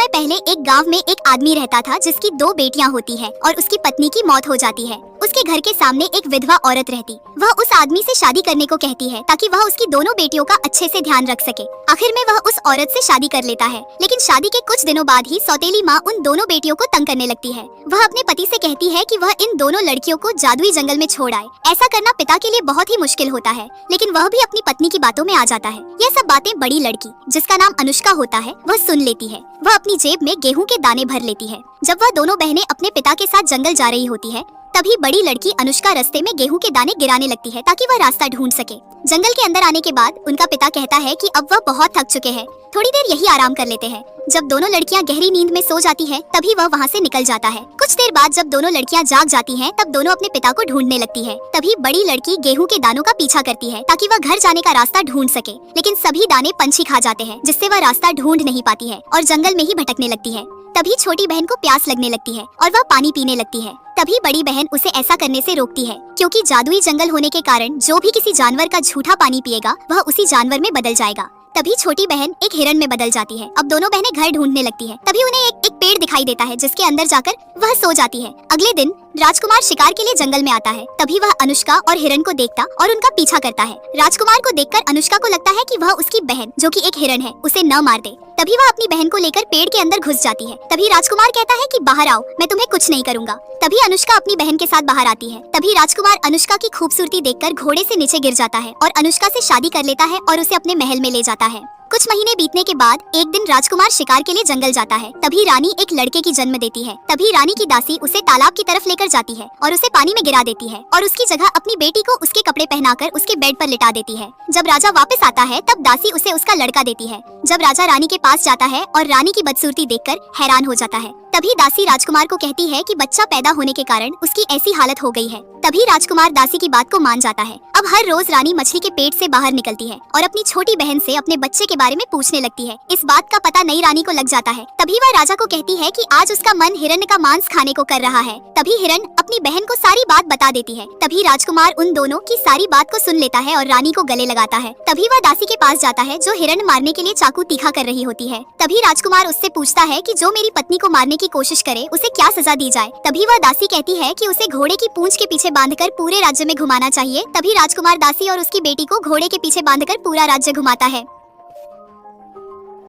समय पहले एक गांव में एक आदमी रहता था जिसकी 2 बेटियां होती है और उसकी पत्नी की मौत हो जाती है। उसके घर के सामने एक विधवा औरत रहती। वह उस आदमी से शादी करने को कहती है ताकि वह उसकी दोनों बेटियों का अच्छे से ध्यान रख सके। आखिर में वह उस औरत से शादी कर लेता है, लेकिन शादी के कुछ दिनों बाद ही सौतेली माँ उन दोनों बेटियों को तंग करने लगती है। वह अपने पति से कहती है कि वह इन दोनों लड़कियों को जादुई जंगल में छोड़ आए। ऐसा करना पिता के लिए बहुत ही मुश्किल होता है, लेकिन वह भी अपनी पत्नी की बातों में आ जाता है। यह सब बातें बड़ी लड़की, जिसका नाम अनुष्का होता है, वह सुन लेती है। वह अपनी जेब में गेहूं के दाने भर लेती है। जब वह दोनों बहनें अपने पिता के साथ जंगल जा रही होती है, तभी बड़ी लड़की अनुष्का रास्ते में गेहूं के दाने गिराने लगती है ताकि वह रास्ता ढूंढ सके। जंगल के अंदर आने के बाद उनका पिता कहता है कि अब वह बहुत थक चुके हैं, थोड़ी देर यही आराम कर लेते हैं। जब दोनों लड़कियां गहरी नींद में सो जाती हैं, तभी वह वहां से निकल जाता है। कुछ देर बाद जब दोनों लड़कियां जाग जाती हैं, तब दोनों अपने पिता को ढूंढने लगती है। तभी बड़ी लड़की गेहूं के दानों का पीछा करती है ताकि वह घर जाने का रास्ता ढूंढ सके, लेकिन सभी दाने पंछी खा जाते हैं, जिससे वह रास्ता ढूंढ नहीं पाती है और जंगल में ही भटकने लगती है। तभी छोटी बहन को प्यास लगने लगती है और वह पानी पीने लगती है। तभी बड़ी बहन उसे ऐसा करने से रोकती है, क्योंकि जादुई जंगल होने के कारण जो भी किसी जानवर का झूठा पानी पिएगा वह उसी जानवर में बदल जाएगा। तभी छोटी बहन एक हिरण में बदल जाती है। अब दोनों बहनें घर ढूंढने लगती है। तभी उन्हें एक पेड़ दिखाई देता है, जिसके अंदर जाकर वह सो जाती है। अगले दिन राजकुमार शिकार के लिए जंगल में आता है। तभी वह अनुष्का और हिरण को देखता और उनका पीछा करता है। राजकुमार को देखकर अनुष्का को लगता है कि वह उसकी बहन, जो कि एक हिरण है, उसे न मार दे। तभी वह अपनी बहन को लेकर पेड़ के अंदर घुस जाती है। तभी राजकुमार कहता है कि बाहर आओ, मैं तुम्हें कुछ नहीं करूंगा। तभी अनुष्का अपनी बहन के साथ बाहर आती है। तभी राजकुमार अनुष्का की खूबसूरती देखकर घोड़े से नीचे गिर जाता है और अनुष्का से शादी कर लेता है और उसे अपने महल में ले जाता है। कुछ महीने बीतने के बाद एक दिन राजकुमार शिकार के लिए जंगल जाता है। तभी रानी एक लड़के की जन्म देती है। तभी रानी की दासी उसे तालाब की तरफ लेकर जाती है और उसे पानी में गिरा देती है और उसकी जगह अपनी बेटी को उसके कपड़े पहनाकर उसके बेड पर लिटा देती है। जब राजा वापस आता है, तब दासी उसे उसका लड़का देती है। जब राजा रानी के पास जाता है और रानी की बदसूरती देखकर हैरान हो जाता है, तभी दासी राजकुमार को कहती है कि बच्चा पैदा होने के कारण उसकी ऐसी हालत हो गई है। तभी राजकुमार दासी की बात को मान जाता है। अब हर रोज रानी मछली के पेट से बाहर निकलती है और अपनी छोटी बहन से अपने बच्चे के बारे में पूछने लगती है। इस बात का पता नई रानी को लग जाता है। तभी वह राजा को कहती है कि आज उसका मन हिरण का मांस खाने को कर रहा है। तभी हिरण अपनी बहन को सारी बात बता देती है। तभी राजकुमार उन दोनों की सारी बात को सुन लेता है और रानी को गले लगाता है। तभी वह दासी के पास जाता है, जो हिरण मारने के लिए चाकू तीखा कर रही होती है। तभी राजकुमार उससे पूछता है कि जो मेरी पत्नी को मारने की कोशिश करे उसे क्या सजा दी जाए। तभी वह दासी कहती है कि उसे घोड़े की पूंछ के पीछे बांधकर पूरे राज्य में घुमाना चाहिए। तभी राजकुमार दासी और उसकी बेटी को घोड़े के पीछे बांधकर पूरा राज्य घुमाता है।